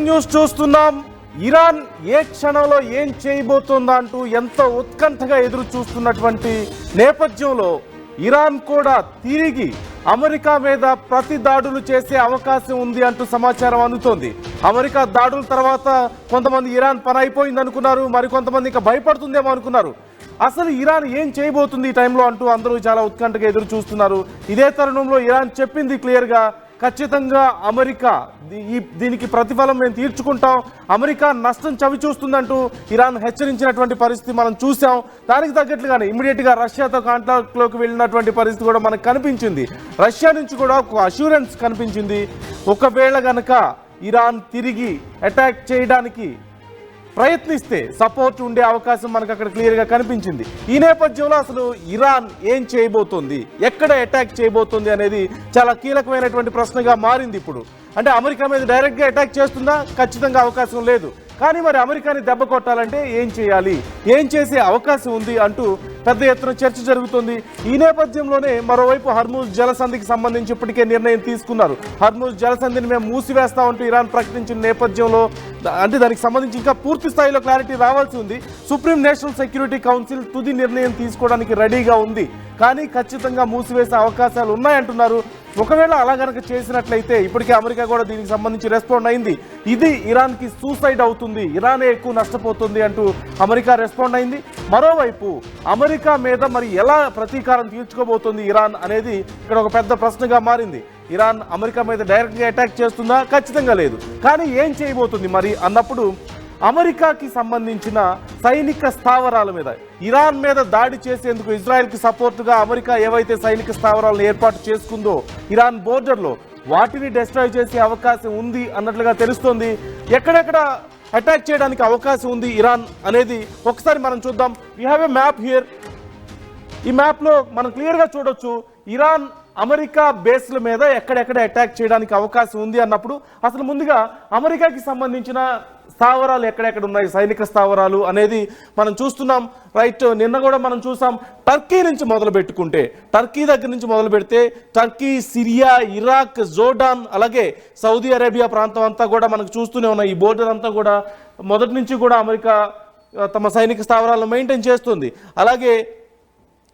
News చూస్తున్నాం. Iran ఏ క్షణంలో ఏం చేయబోతుందా అంటూ ఎంతో ఉత్కంఠగా ఎదురు చూస్తున్నటువంటి నేపథ్యంలో ఇరాన్ కూడా తిరిగి అమెరికా మీద ప్రతి దాడులు చేసే అవకాశం ఉంది అంటూ సమాచారం అందుతోంది. అమెరికా దాడుల తర్వాత కొంతమంది ఇరాన్ పని అయిపోయింది అనుకున్నారు, మరికొంతమంది ఇంకా భయపడుతుందేమో అనుకున్నారు. అసలు ఇరాన్ ఏం చేయబోతుంది ఈ టైంలో అంటూ అందరూ చాలా ఉత్కంఠగా ఎదురు చూస్తున్నారు. ఇదే తరుణంలో ఇరాన్ చెప్పింది క్లియర్గా, ఖచ్చితంగా అమెరికా దీనికి ప్రతిఫలం మేము తీర్చుకుంటాం, అమెరికా నష్టం చవి చూస్తుందంటూ ఇరాన్ హెచ్చరించినటువంటి పరిస్థితి మనం చూసాం. దానికి తగ్గట్లుగానే ఇమ్మీడియట్గా రష్యాతో కాంటాక్ట్లోకి వెళ్ళినటువంటి పరిస్థితి కూడా మనకు కనిపించింది. రష్యా నుంచి కూడా ఒక అష్యూరెన్స్ కనిపించింది, ఒకవేళ గనక ఇరాన్ తిరిగి అటాక్ చేయడానికి ప్రయత్నిస్తే సపోర్ట్ ఉండే అవకాశం మనకు అక్కడ క్లియర్గా కనిపించింది. ఈ నేపథ్యంలో అసలు ఇరాన్ ఏం చేయబోతోంది, ఎక్కడ అటాక్ చేయబోతోంది అనేది చాలా కీలకమైనటువంటి ప్రశ్నగా మారింది ఇప్పుడు. అంటే అమెరికా మీద డైరెక్ట్గా అటాక్ చేస్తుందా? ఖచ్చితంగా అవకాశం లేదు. కానీ మరి అమెరికాని దెబ్బ కొట్టాలంటే ఏం చేయాలి, ఏం చేసే అవకాశం ఉంది అంటూ పెద్ద ఎత్తున చర్చ జరుగుతుంది. ఈ నేపథ్యంలోనే మరోవైపు హర్ముజ్ జలసంధికి సంబంధించి ఇప్పటికే నిర్ణయం తీసుకున్నారు. హర్ముజ్ జలసంధిని మేము మూసివేస్తామంటూ ఇరాన్ ప్రకటించిన నేపథ్యంలో అంటే దానికి సంబంధించి ఇంకా పూర్తి స్థాయిలో క్లారిటీ రావాల్సి ఉంది. సుప్రీం నేషనల్ సెక్యూరిటీ కౌన్సిల్ తుది నిర్ణయం తీసుకోవడానికి రెడీగా ఉంది, కానీ ఖచ్చితంగా మూసివేసే అవకాశాలు ఉన్నాయంటున్నారు. ఒకవేళ అలా కనుక చేసినట్లయితే ఇప్పటికే అమెరికా కూడా దీనికి సంబంధించి రెస్పాండ్ అయింది. ఇది ఇరాన్కి సూసైడ్ అవుతుంది, ఇరానే ఎక్కువ నష్టపోతుంది అంటూ అమెరికా రెస్పాండ్ అయింది. మరోవైపు అమెరికా మీద మరి ఎలా ప్రతీకారం తీర్చుకోబోతుంది ఇరాన్ అనేది ఇక్కడ ఒక పెద్ద ప్రశ్నగా మారింది. ఇరాన్ అమెరికా మీద డైరెక్ట్గా అటాక్ చేస్తుందా? ఖచ్చితంగా లేదు. కానీ ఏం చేయబోతుంది మరి అన్నప్పుడు అమెరికాకి సంబంధించిన సైనిక స్థావరాల మీద ఇరాన్ మీద దాడి చేసేందుకు ఇజ్రాయెల్కి సపోర్టుగా అమెరికా ఏవైతే సైనిక స్థావరాలను ఏర్పాటు చేసుకుందో ఇరాన్ బోర్డర్లో, వాటిని డిస్ట్రాయ్ చేసే అవకాశం ఉంది అన్నట్లుగా తెలుస్తోంది. ఎక్కడెక్కడ అటాక్ చేయడానికి అవకాశం ఉంది ఇరాన్ అనేది ఒకసారి మనం చూద్దాం. We have a map here. ఈ మ్యాప్లో మనం క్లియర్గా చూడొచ్చు ఇరాన్ అమెరికా బేస్ల మీద ఎక్కడెక్కడ అటాక్ చేయడానికి అవకాశం ఉంది అన్నప్పుడు అసలు ముందుగా అమెరికాకి సంబంధించిన స్థావరాలు ఎక్కడెక్కడ ఉన్నాయి, సైనిక స్థావరాలు అనేది మనం చూస్తున్నాం. రైట్, నిన్న కూడా మనం చూసాం. టర్కీ నుంచి మొదలు పెట్టుకుంటే, టర్కీ దగ్గర నుంచి మొదలు పెడితే టర్కీ, సిరియా, ఇరాక్, జోర్డాన్, అలాగే సౌదీ అరేబియా ప్రాంతం అంతా కూడా మనకు చూస్తూనే ఉన్నాయి. ఈ బోర్డర్ అంతా కూడా మొదటి నుంచి కూడా అమెరికా తమ సైనిక స్థావరాలను మెయింటైన్ చేస్తుంది. అలాగే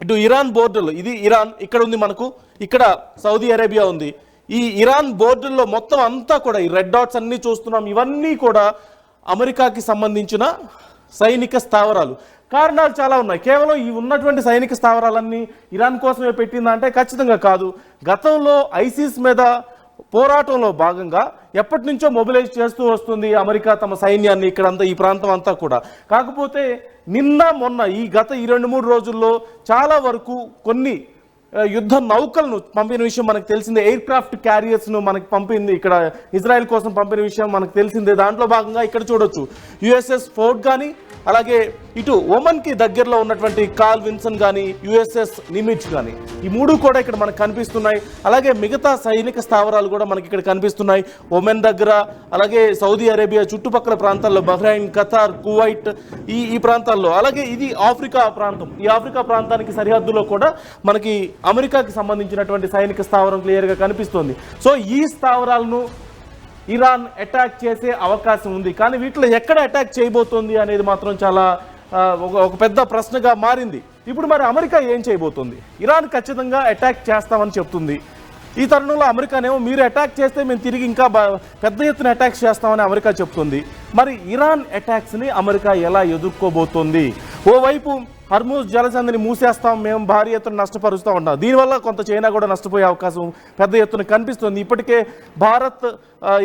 ఇటు ఇరాన్ బోర్డర్లు, ఇది ఇరాన్ ఇక్కడ ఉంది మనకు, ఇక్కడ సౌదీ అరేబియా ఉంది. ఈ ఇరాన్ బోర్డర్లో మొత్తం అంతా కూడా ఈ రెడ్ డాట్స్ అన్నీ చూస్తున్నాం. ఇవన్నీ కూడా అమెరికాకి సంబంధించిన సైనిక స్థావరాలు. కారణాలు చాలా ఉన్నాయి. కేవలం ఈ ఉన్నటువంటి సైనిక స్థావరాలన్నీ ఇరాన్ కోసమే పెట్టిందంటే ఖచ్చితంగా కాదు. గతంలో ఐసిస్ మీద పోరాటంలో భాగంగా ఎప్పటి నుంచో మొబిలైజ్ చేస్తూ వస్తుంది అమెరికా తమ సైన్యాన్ని ఇక్కడంతా, ఈ ప్రాంతం అంతా కూడా. కాకపోతే నిన్న మొన్న ఈ గత 2-3 రోజుల్లో చాలా వరకు కొన్ని యుద్ధ నౌకలను పంపిన విషయం మనకు తెలిసిందే. ఎయిర్ క్రాఫ్ట్ క్యారియర్స్ను మనకు పంపింది, ఇక్కడ ఇజ్రాయెల్ కోసం పంపిన విషయం మనకు తెలిసిందే. దాంట్లో భాగంగా ఇక్కడ చూడొచ్చు యుఎస్ఎస్ ఫోర్డ్ కానీ, అలాగే ఇటు ఒమన్కి దగ్గరలో ఉన్నటువంటి కార్ల్ విన్సన్ కానీ, యుఎస్ఎస్ నిమిట్జ్ కానీ, ఈ మూడు కూడా ఇక్కడ మనకు కనిపిస్తున్నాయి. అలాగే మిగతా సైనిక స్థావరాలు కూడా మనకి ఇక్కడ కనిపిస్తున్నాయి. ఒమెన్ దగ్గర, అలాగే సౌదీ అరేబియా చుట్టుపక్కల ప్రాంతాల్లో, బహ్రైన్, ఖతార్, కువైట్, ఈ ప్రాంతాల్లో, అలాగే ఇది ఆఫ్రికా ప్రాంతం. ఈ ఆఫ్రికా ప్రాంతానికి సరిహద్దులో కూడా మనకి అమెరికాకి సంబంధించినటువంటి సైనిక స్థావరం క్లియర్గా కనిపిస్తోంది. సో ఈ స్థావరాలను ఇరాన్ అటాక్ చేసే అవకాశం ఉంది. కానీ వీటిలో ఎక్కడ అటాక్ చేయబోతోంది అనేది మాత్రం చాలా ఒక పెద్ద ప్రశ్నగా మారింది. ఇప్పుడు మరి అమెరికా ఏం చేయబోతోంది? ఇరాన్ ఖచ్చితంగా అటాక్ చేస్తామని చెప్తుంది. ఈ తరుణంలో అమెరికానేమో మీరు అటాక్ చేస్తే మేము తిరిగి ఇంకా పెద్ద ఎత్తున అటాక్స్ చేస్తామని అమెరికా చెప్తుంది. మరి ఇరాన్ అటాక్స్ని అమెరికా ఎలా ఎదుర్కోబోతోంది? ఓవైపు హర్ముజ్ జలసంధిని మూసేస్తాం, మేము భారీ ఎత్తున నష్టపరుస్తూ ఉంటాం. దీనివల్ల కొంత చైనా కూడా నష్టపోయే అవకాశం పెద్ద ఎత్తున కనిపిస్తుంది. ఇప్పటికే భారత్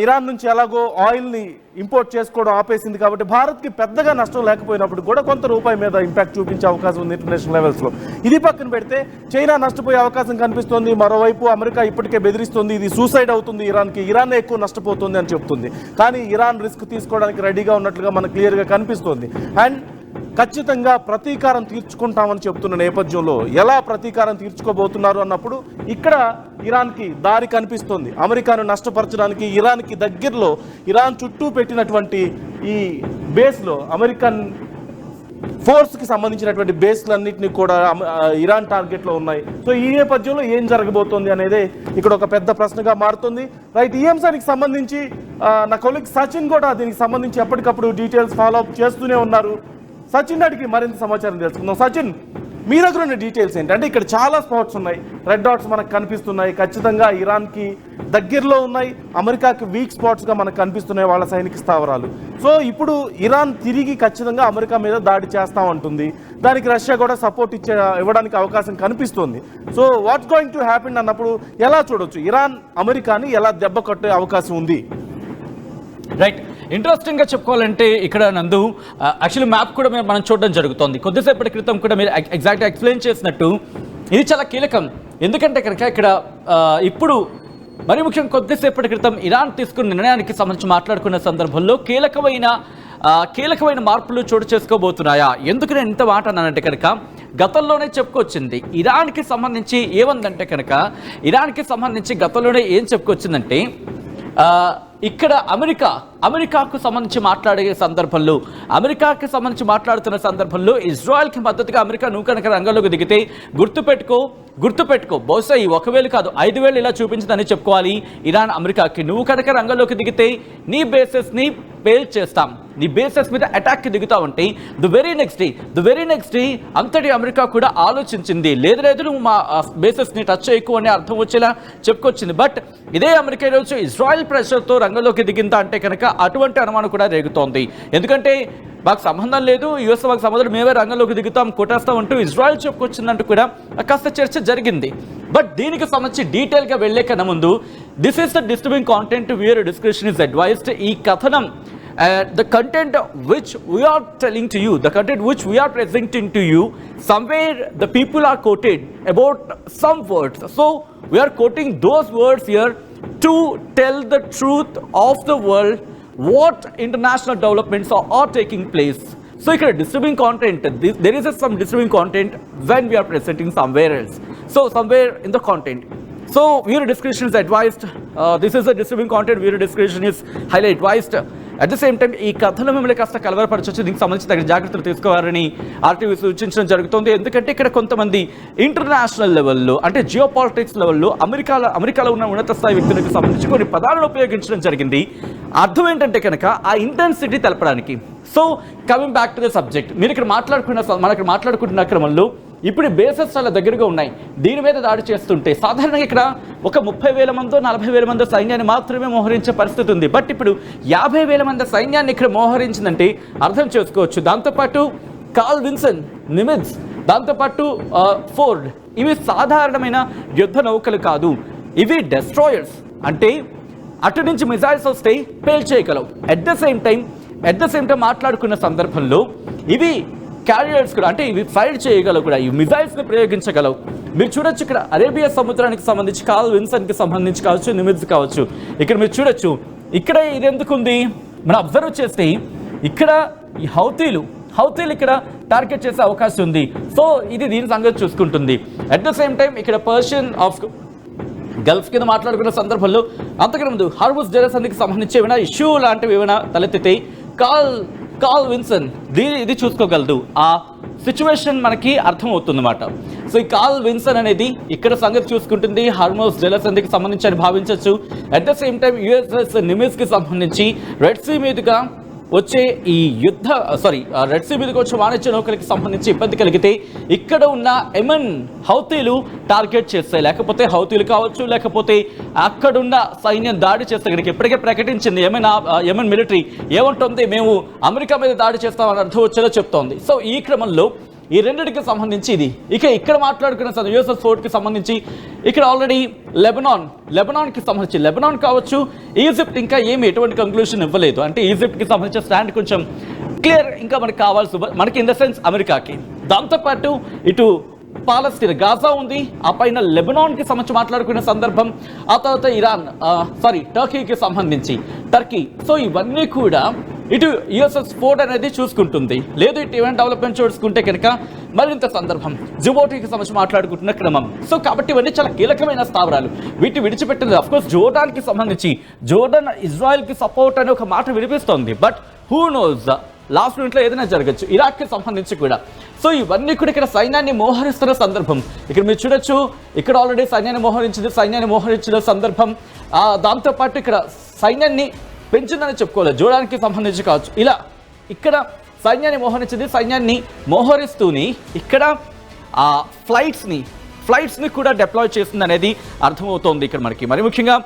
ఇరాన్ నుంచి ఎలాగో ఆయిల్ని ఇంపోర్ట్ చేసుకోవడం ఆపేసింది కాబట్టి భారత్కి పెద్దగా నష్టం లేకపోయినప్పుడు కూడా కొంత రూపాయి మీద ఇంపాక్ట్ చూపించే అవకాశం ఉంది ఇంటర్నేషనల్ లెవెల్స్లో. ఇది పక్కన పెడితే చైనా నష్టపోయే అవకాశం కనిపిస్తోంది. మరోవైపు అమెరికా ఇప్పటికే బెదిరిస్తుంది, ఇది సూసైడ్ అవుతుంది ఇరాన్కి, ఇరాన్ ఎక్కువ నష్టపోతుంది అని చెప్తుంది. కానీ ఇరాన్ రిస్క్ తీసుకోవడానికి రెడీగా ఉన్నట్లుగా మనకు క్లియర్గా కనిపిస్తోంది. అండ్ ఖచ్చితంగా ప్రతీకారం తీర్చుకుంటామని చెప్తున్న నేపథ్యంలో ఎలా ప్రతీకారం తీర్చుకోబోతున్నారు అన్నప్పుడు ఇక్కడ ఇరాన్కి దారి కనిపిస్తోంది. అమెరికాను నష్టపరచడానికి ఇరాన్కి దగ్గరలో, ఇరాన్ చుట్టూ పెట్టినటువంటి ఈ బేస్లో, అమెరికన్ ఫోర్స్కి సంబంధించినటువంటి బేస్లన్నింటినీ కూడా ఇరాన్ టార్గెట్లో ఉన్నాయి. సో ఈ నేపథ్యంలో ఏం జరగబోతోంది అనేది ఇక్కడ ఒక పెద్ద ప్రశ్నగా మారుతుంది. రైట్, ఈ అంశానికి సంబంధించి నా కొలీగ్ సచిన్ కూడా దీనికి సంబంధించి ఎప్పటికప్పుడు డీటెయిల్స్ ఫాలో అప్ చేస్తూనే ఉన్నారు. సచిన్ అడిగి మరింత సమాచారం తెలుసుకుందాం. సచిన్, మీ దగ్గర ఉన్న డీటెయిల్స్ ఏంటంటే ఇక్కడ చాలా స్పాట్స్ ఉన్నాయి, రెడ్ డాట్స్ మనకు కనిపిస్తున్నాయి, ఖచ్చితంగా ఇరాన్కి దగ్గరలో ఉన్నాయి, అమెరికాకి వీక్ స్పాట్స్గా మనకు కనిపిస్తున్నాయి వాళ్ళ సైనిక స్థావరాలు. సో ఇప్పుడు ఇరాన్ తిరిగి ఖచ్చితంగా అమెరికా మీద దాడి చేస్తామంటుంది, దానికి రష్యా కూడా సపోర్ట్ ఇవ్వడానికి అవకాశం కనిపిస్తుంది. So what's going to happen అన్నప్పుడు ఎలా చూడొచ్చు, ఇరాన్ అమెరికాని ఎలా దెబ్బ కొట్టే అవకాశం ఉంది? రైట్, ఇంట్రెస్టింగ్గా చెప్పుకోవాలంటే ఇక్కడ నందు యాక్చువల్లీ మ్యాప్ కూడా మనం చూడడం జరుగుతుంది. కొద్దిసేపటి క్రితం కూడా మీరు ఎగ్జాక్ట్గా ఎక్స్ప్లెయిన్ చేసినట్టు ఇది చాలా కీలకం. ఎందుకంటే కనుక ఇక్కడ ఇప్పుడు మరి ముఖ్యంగా కొద్దిసేపటి క్రితం ఇరాన్ తీసుకున్న నిర్ణయానికి సంబంధించి మాట్లాడుకున్న సందర్భంలో కీలకమైన మార్పులు చోటు చేసుకోబోతున్నాయా? ఎందుకు నేను ఇంత మాట అన్నానంటే కనుక గతంలోనే చెప్పుకొచ్చింది ఇరాన్కి సంబంధించి ఏముందంటే కనుక ఇరాన్కి సంబంధించి గతంలోనే ఏం చెప్పుకొచ్చిందంటే ఇక్కడ అమెరికాకు సంబంధించి మాట్లాడుతున్న సందర్భంలో ఇజ్రాయెల్కి మద్దతుగా అమెరికా కనుక రంగంలోకి దిగితే గుర్తుపెట్టుకో బహుశా ఈ 1,000 కాదు 5,000 ఇలా చూపించిందని చెప్పుకోవాలి ఇరాన్ అమెరికాకి. నువ్వు కనుక రంగంలోకి దిగితే నీ బేసెస్ని పేల్ చేస్తాం, నీ బేసెస్ మీద అటాక్కి దిగుతావంటే ద వెరీ నెక్స్ట్ డే అంతటి అమెరికా కూడా ఆలోచించింది, లేదు నువ్వు మా బేసెస్ని టచ్ చేయకు అని అర్థం వచ్చేలా చెప్పుకొచ్చింది. బట్ ఇదే అమెరికా ఈరోజు ఇజ్రాయెల్ ప్రెషర్తో రంగంలోకి దిగిందా అంటే కనుక అటువంటి అనుమానం కూడా రేగుతోంది. ఎందుకంటే మాకు సంబంధం లేదు, యుఎస్ మాకు సంబంధం, మేమే రంగంలోకి దిగుతాం కొట్టేస్తాం అంటూ ఇజ్రాయెల్ చెప్పుకొచ్చిందంటూ కూడా కాస్త చర్చ జరిగింది. బట్ దీనికి సంబంధించి డీటెయిల్గా వెళ్లే కన్నా ముందు this is the disturbing content viewer description is advised. ఈ కథనం the content which we are telling to you, the content which we are presenting to you, somewhere the people are quoted about some words. So we are quoting those words here to tell the truth of the world, what international developments are taking place. So here disturbing content, there is some disturbing content when we are presenting somewhere else. So somewhere in the content. So viewer discretion is advised. This is a disturbing content, viewer discretion is highly advised. At the same time ఈ కథలో మిమ్మల్ని కాస్త కలవరపరచవచ్చు, దీనికి సంబంధించి తగిన జాగ్రత్తలు తీసుకోవాలని RTV సూచించడం జరుగుతుంది. ఎందుకంటే ఇక్కడ కొంతమంది ఇంటర్నేషనల్ లెవెల్లో అంటే జియో పాలిటిక్స్ లెవెల్లో అమెరికాలో ఉన్న ఉన్నత స్థాయి వ్యక్తులకు సంబంధించి కొన్ని పదాలను ఉపయోగించడం జరిగింది. అర్థం ఏంటంటే కనుక ఆ ఇంటెన్సిటీ తెలపడానికి. So coming back to the subject, మీరు ఇక్కడ మాట్లాడుకుంటున్న క్రమంలో ఇప్పుడు బేసెస్ చాలా దగ్గరగా ఉన్నాయి, దీని మీద దాడి చేస్తుంటే సాధారణంగా ఇక్కడ ఒక 30,000 మందో 40,000 మందో సైన్యాన్ని మాత్రమే మోహరించే పరిస్థితి ఉంది. బట్ ఇప్పుడు 50,000 మంది సైన్యాన్ని ఇక్కడ మోహరించిందంటే అర్థం చేసుకోవచ్చు. దాంతోపాటు కార్ల్ విన్సన్, నిమిట్జ్, దాంతోపాటు ఫోర్డ్, ఇవి సాధారణమైన యుద్ధ నౌకలు కాదు, ఇవి డెస్ట్రాయర్స్. అంటే అటు నుంచి మిజైల్స్ వస్తే పేల్చేయగలవు. అట్ ద సేమ్ టైం మాట్లాడుకున్న సందర్భంలో ఇవి క్యారియర్స్ కూడా, అంటే ఇవి ఫైర్ చేయగలవు కూడా, ఈ మిజైల్స్ని ప్రయోగించగలవు. మీరు చూడొచ్చు ఇక్కడ అరేబియా సముద్రానికి సంబంధించి కార్ల్ విన్సన్కి సంబంధించి కావచ్చు, నిమిట్జ్ కావచ్చు, ఇక్కడ మీరు చూడొచ్చు. ఇక్కడ ఇది ఎందుకుంది మనం అబ్జర్వ్ చేస్తే ఇక్కడ ఈ హౌతీలు ఇక్కడ టార్గెట్ చేసే అవకాశం ఉంది. సో ఇది దీని సంగతి చూసుకుంటుంది. అట్ ద సేమ్ టైం ఇక్కడ పర్షియన్ ఆఫ్ గల్ఫ్ కింద మాట్లాడుకున్న సందర్భంలో అంతకన్నా ముందు హార్మస్ జలసంధికి సంబంధించి ఏమైనా ఇష్యూ లాంటివి ఏమైనా తలెత్తితే కార్ల్ విన్సన్ ఇది చూసుకోగలదు. ఆ సిచ్యువేషన్ మనకి అర్థమవుతుందన్నమాట. సో ఈ కార్ల్ విన్సన్ అనేది ఇక్కడ సంగతి చూసుకుంటుంది, హార్మస్ జలసంధికి సంబంధించి అని భావించవచ్చు. At the same time USS నిమిట్జ్కి సంబంధించి రెడ్ సీ మీదుగా వచ్చే రెడ్ సీ మీదకి వచ్చే వాణిజ్య నౌకలకి సంబంధించి ఇబ్బంది కలిగితే ఇక్కడ ఉన్న యెమెన్ హౌతీలు టార్గెట్ చేస్తాయి, లేకపోతే హౌతీలు కావచ్చు, లేకపోతే అక్కడున్న సైన్యం దాడి చేస్తే ఇక్కడికి ఇప్పటికే ప్రకటించింది యెమెన్ మిలిటరీ ఏమంటుంది, మేము అమెరికా మీద దాడి చేస్తామని అర్థం వచ్చేలా చెప్తోంది. సో ఈ క్రమంలో ఈ రెండింటికి సంబంధించి ఇది ఇక్కడ మాట్లాడుకున్న యుఎస్ఎస్ ఫోర్ట్కి సంబంధించి ఇక్కడ ఆల్రెడీ లెబనాన్కి సంబంధించి లెబనాన్ కావచ్చు, ఈజిప్ట్ ఇంకా ఎటువంటి కంక్లూషన్ ఇవ్వలేదు. అంటే ఈజిప్ట్కి సంబంధించిన స్టాండ్ కొంచెం క్లియర్ ఇంకా మనకి ఇన్ ద సెన్స్ అమెరికాకి. దాంతోపాటు ఇటు పాలస్తీన్ గాజా ఉంది, ఆ పైన లెబనాన్కి సంబంధించి మాట్లాడుకునే సందర్భం, ఆ తర్వాత టర్కీకి సంబంధించి టర్కీ. సో ఇవన్నీ కూడా ఇటు యుఎస్ఎస్ ఫోర్డ్ అనేది చూసుకుంటుంది. లేదు ఇటు ఈవెంట్ డెవలప్మెంట్ చూసుకుంటే కనుక మరింత సందర్భం జిబోటీకి సంబంధించి మాట్లాడుకుంటున్న క్రమం. సో కాబట్టి ఇవన్నీ చాలా కీలకమైన స్థావరాలు. వీటిని విడిచిపెట్టింది అఫ్కోర్స్ జోర్డాన్కి సంబంధించి, జోర్డాన్ ఇజ్రాయెల్కి సపోర్ట్ అనే ఒక మాట వినిపిస్తోంది. బట్ హూ నోస్ లాస్ట్ మినిట్లో ఏదైనా జరగచ్చు, ఇరాక్కి సంబంధించి కూడా. సో ఇవన్నీ కూడా ఇక్కడ సైన్యాన్ని మోహరిస్తున్న సందర్భం. ఇక్కడ మీరు చూడొచ్చు, ఇక్కడ ఆల్రెడీ సైన్యాన్ని మోహరించిన సందర్భం. దాంతోపాటు ఇక్కడ సైన్యాన్ని పెంచిందని చెప్పుకోవాలి, చూడడానికి సంబంధించి కావచ్చు. ఇలా ఇక్కడ సైన్యాన్ని మోహరిస్తూని ఇక్కడ ఫ్లైట్స్ని కూడా డిప్లాయ్ చేస్తుంది అనేది అర్థమవుతోంది ఇక్కడ మనకి. మరి ముఖ్యంగా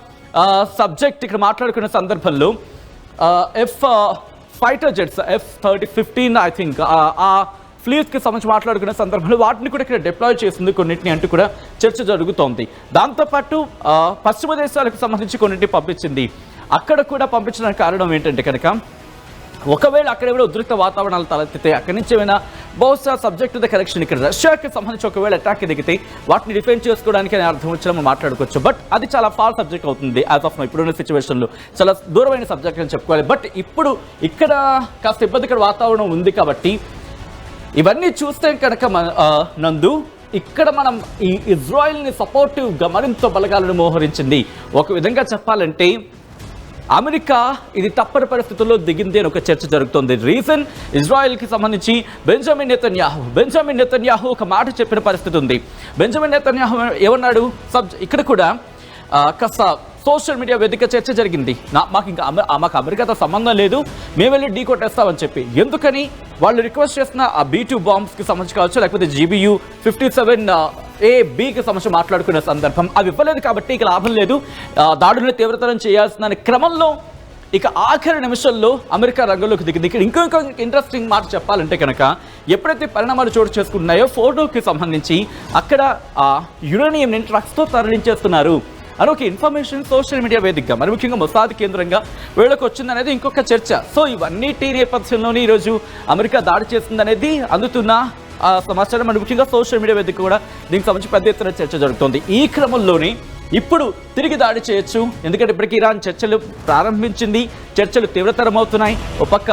సబ్జెక్ట్ ఇక్కడ మాట్లాడుకునే సందర్భంలో fighter jets F-35 I think ఆ ఫ్లీట్స్కి సంబంధించి మాట్లాడుకునే సందర్భంలో వాటిని కూడా ఇక్కడ డిప్లాయ్ చేస్తుంది కొన్నింటిని అంటూ కూడా చర్చ జరుగుతోంది. దాంతోపాటు పశ్చిమ దేశాలకు సంబంధించి కొన్నింటిని పంపించింది. అక్కడ కూడా పంపించడానికి కారణం ఏంటంటే కనుక ఒకవేళ అక్కడ ఏమైనా ఉద్రిక్త వాతావరణాలు తలెత్తితే అక్కడి నుంచి ఏమైనా బహుశా సబ్జెక్ట్ ద కరెక్షన్ ఇక్కడ రష్యాకి సంబంధించి ఒకవేళ అటాక్ దిగితే వాటిని డిఫెండ్ చేసుకోవడానికి అర్థం వచ్చినా మనం మాట్లాడుకోవచ్చు. బట్ అది చాలా ఫార్ సబ్జెక్ట్ అవుతుంది యాజ్ ఆఫ్ ఇప్పుడున్న సిచ్యువేషన్లో, చాలా దూరమైన సబ్జెక్ట్ అని చెప్పుకోవాలి. బట్ ఇప్పుడు ఇక్కడ కాస్త ఇబ్బందికర వాతావరణం ఉంది కాబట్టి ఇవన్నీ చూస్తే కనుక నందు ఇక్కడ మనం ఈ ఇజ్రాయిల్ని సపోర్టివ్గా మరింత బలగాలను మోహరించింది. ఒక విధంగా చెప్పాలంటే అమెరికా ఇది తప్పని పరిస్థితుల్లో దిగింది అని ఒక చర్చ జరుగుతుంది. రీజన్ ఇజ్రాయెల్కి సంబంధించి బెంజమిన్ నెతన్యాహు ఒక మాట చెప్పిన పరిస్థితి ఉంది. బెంజమిన్ నెతన్యాహు ఏమన్నాడు, ఇక్కడ కూడా కాస్త సోషల్ మీడియా వేదిక చర్చ జరిగింది. మాకు అమెరికాతో సంబంధం లేదు, మేము వెళ్ళి ఢీ కొట్టేస్తామని చెప్పి. ఎందుకని వాళ్ళు రిక్వెస్ట్ చేసిన ఆ B-2 బాంబ్స్కి సంబంధించి కావచ్చు, లేకపోతే GBU-57ABకి సంబంధించి మాట్లాడుకునే సందర్భం అవి ఇవ్వలేదు కాబట్టి ఇక లాభం లేదు, దాడులను తీవ్రతరం చేయాల్సిన క్రమంలో ఇక ఆఖరి నిమిషంలో అమెరికా రంగంలోకి దిగింది. ఇక్కడ ఇంకొక ఇంట్రెస్టింగ్ మాట చెప్పాలంటే కనుక ఎప్పుడైతే పరిణామాలు చోటు చేసుకుంటున్నాయో ఫోటోకి సంబంధించి అక్కడ యురేనియంని ట్రక్స్తో తరలించేస్తున్నారు అని ఒక ఇన్ఫర్మేషన్ సోషల్ మీడియా వేదికగా మరి ముఖ్యంగా మొసాద్ కేంద్రంగా వీళ్ళకి వచ్చిందనేది ఇంకొక చర్చ. సో ఇవన్నిటి నేపథ్యంలోనే ఈరోజు అమెరికా దాడి చేస్తుందనేది అందుతున్న సమాచారం. మరి ముఖ్యంగా సోషల్ మీడియా వేదిక కూడా దీనికి సంబంధించి పెద్ద ఎత్తున చర్చ జరుగుతుంది. ఈ క్రమంలోనే ఇప్పుడు తిరిగి దాడి చేయొచ్చు, ఎందుకంటే ఇప్పటికీ ఇరాన్ చర్చలు ప్రారంభించింది, చర్చలు తీవ్రతరం అవుతున్నాయి. ఒక పక్క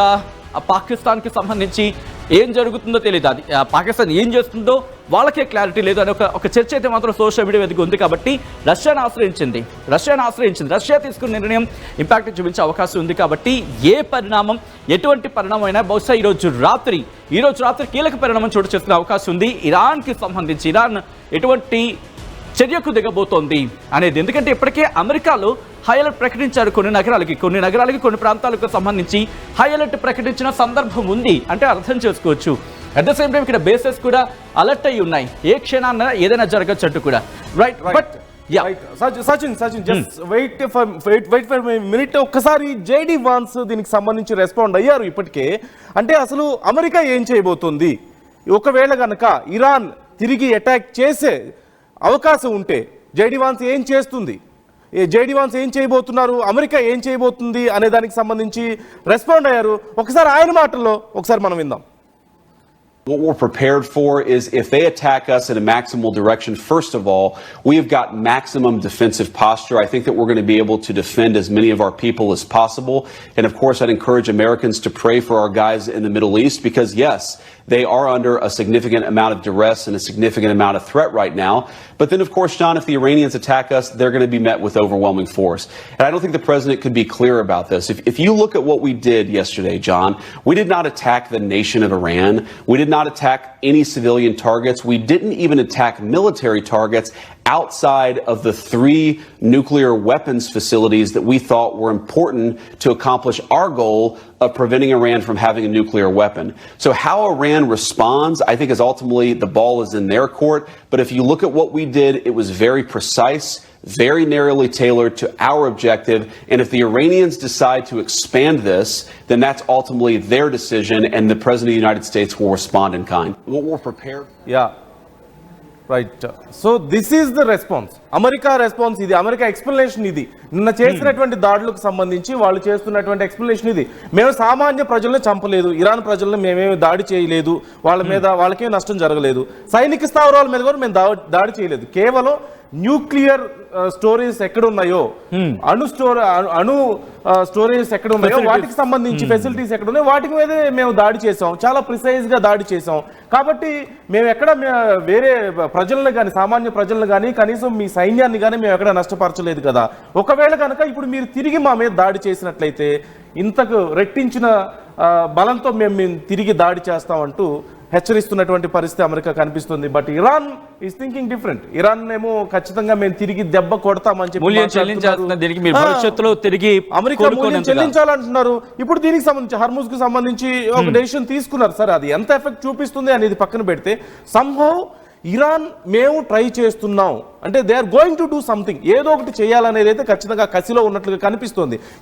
పాకిస్తాన్కి సంబంధించి ఏం జరుగుతుందో తెలియదు, అది పాకిస్తాన్ ఏం చేస్తుందో వాళ్ళకే క్లారిటీ లేదు అని ఒక చర్చ అయితే మాత్రం సోషల్ మీడియా వేదిక ఉంది. కాబట్టి రష్యాను ఆశ్రయించింది. రష్యా తీసుకున్న నిర్ణయం ఇంపాక్ట్ చూపించే అవకాశం ఉంది. కాబట్టి ఎటువంటి పరిణామం అయినా బహుశా ఈరోజు రాత్రి కీలక పరిణామం చోటు చేసుకునే అవకాశం ఉంది. ఇరాన్కి సంబంధించి ఇరాన్ ఎటువంటి చర్యకు దిగబోతోంది అనేది. ఎందుకంటే ఇప్పటికే అమెరికాలో హై అలర్ట్ ప్రకటించారు కొన్ని నగరాలకి కొన్ని ప్రాంతాలకు సంబంధించి హై అలర్ట్ ప్రకటించిన సందర్భం ఉంది అంటే అర్థం చేసుకోవచ్చు. అట్ ద సేమ్ టైం ఇక్కడ బేసెస్ కూడా అలర్ట్ అయి ఉన్నాయి, ఏ క్షణాన్న ఏదైనా జరగచ్చు అంటూ కూడా. Right but Sachin just wait for minute. ఒక్కసారి JD వాన్స్ దీనికి సంబంధించి రెస్పాండ్ అయ్యారు ఇప్పటికే. అంటే అసలు అమెరికా ఏం చేయబోతుంది ఒకవేళ గనక ఇరాన్ తిరిగి అటాక్ చేసే అవకాశం ఉంటే? JD వాన్స్ ఏం చేస్తుంది, JD వాన్స్ ఏం చేయబోతున్నారు, అమెరికా ఏం చేయబోతుంది అనే దానికి సంబంధించి రెస్పాండ్ అయ్యారు. ఒకసారి ఆయన మాటల్లో ఒకసారి మనం విందాం. What we're prepared for is if they attack us in a maximal direction, first of all, we have got maximum defensive posture. I think that we're going to be able to defend as many of our people as possible. And of course, I'd encourage Americans to pray for our guys in the Middle East because yes, they are under a significant amount of duress and a significant amount of threat right now. But then of course, John, if the Iranians attack us, they're going to be met with overwhelming force. And I don't think the president could be clear about this. If you look at what we did yesterday, John, we did not attack the nation of Iran. We did not attack any civilian targets. We didn't even attack military targets outside of the 3 nuclear weapons facilities that we thought were important to accomplish our goal of preventing Iran from having a nuclear weapon. So how Iran responds, I think, is ultimately the ball is in their court. But if you look at what we did, it was very precise, very narrowly tailored to our objective. And if the Iranians decide to expand this, then that's ultimately their decision, and the President of the United States will respond in kind. What we're prepared. Yeah. Right. So this is the response, America response ఇది, America explanation ఇది. నిన్న చేసినటువంటి దాడులకు సంబంధించి వాళ్ళు చేస్తున్నటువంటి explanation ఇది. మేము సామాన్య ప్రజలను చంపలేదు, ఇరాన్ ప్రజలను మేమేమి దాడి చేయలేదు, వాళ్ళ మీద వాళ్ళకేం నష్టం జరగలేదు, సైనిక స్థావరాల మీద కూడా మేము దాడి చేయలేదు, కేవలం న్యూక్లియర్ స్టోరేజ్ ఎక్కడ ఉన్నాయో, అణు స్టోరేజ్ ఎక్కడ ఉన్నాయో వాటికి సంబంధించి ఫెసిలిటీస్ ఎక్కడ ఉన్నాయో వాటికి మీదే మేము దాడి చేసాం, చాలా ప్రిసైజ్ గా దాడి చేసాం. కాబట్టి మేము ఎక్కడ వేరే ప్రజలను కానీ సామాన్య ప్రజలను కానీ కనీసం మీ సైన్యాన్ని కానీ మేము ఎక్కడ నష్టపరచలేదు కదా. ఒకవేళ కనుక ఇప్పుడు మీరు తిరిగి మా మీద దాడి చేసినట్లయితే ఇంతకు రెట్టించిన బలంతో మేము తిరిగి దాడి చేస్తామంటూ హెచ్చరిస్తున్నటువంటి పరిస్థితి అమెరికా కనిపిస్తుంది. But Iran is thinking different. Iran ఏమో ఖచ్చితంగా మేము తిరిగి దెబ్బ కొడతామని చెప్పి మూల్యం చెల్లించాల్సిన దీనికి మీరు భవిష్యత్తులో తిరిగి అమెరికా మూల్యం చెల్లించాలంటున్నారు. ఇప్పుడు దీనికి సంబంధించి హర్ముజ్ కు సంబంధించి ఒక డెసిషన్ తీసుకున్నారు. సరే, అది ఎంత ఎఫెక్ట్ చూపిస్తుంది అనేది పక్కన పెడితే సంహౌ ఇరాన్ మేము ట్రై చేస్తున్నాం అంటే they are going to do something, ఏదో ఒకటి చేయాలనేది అయితే ఖచ్చితంగా కసిలో ఉన్నట్లుగా కనిపిస్తుంది.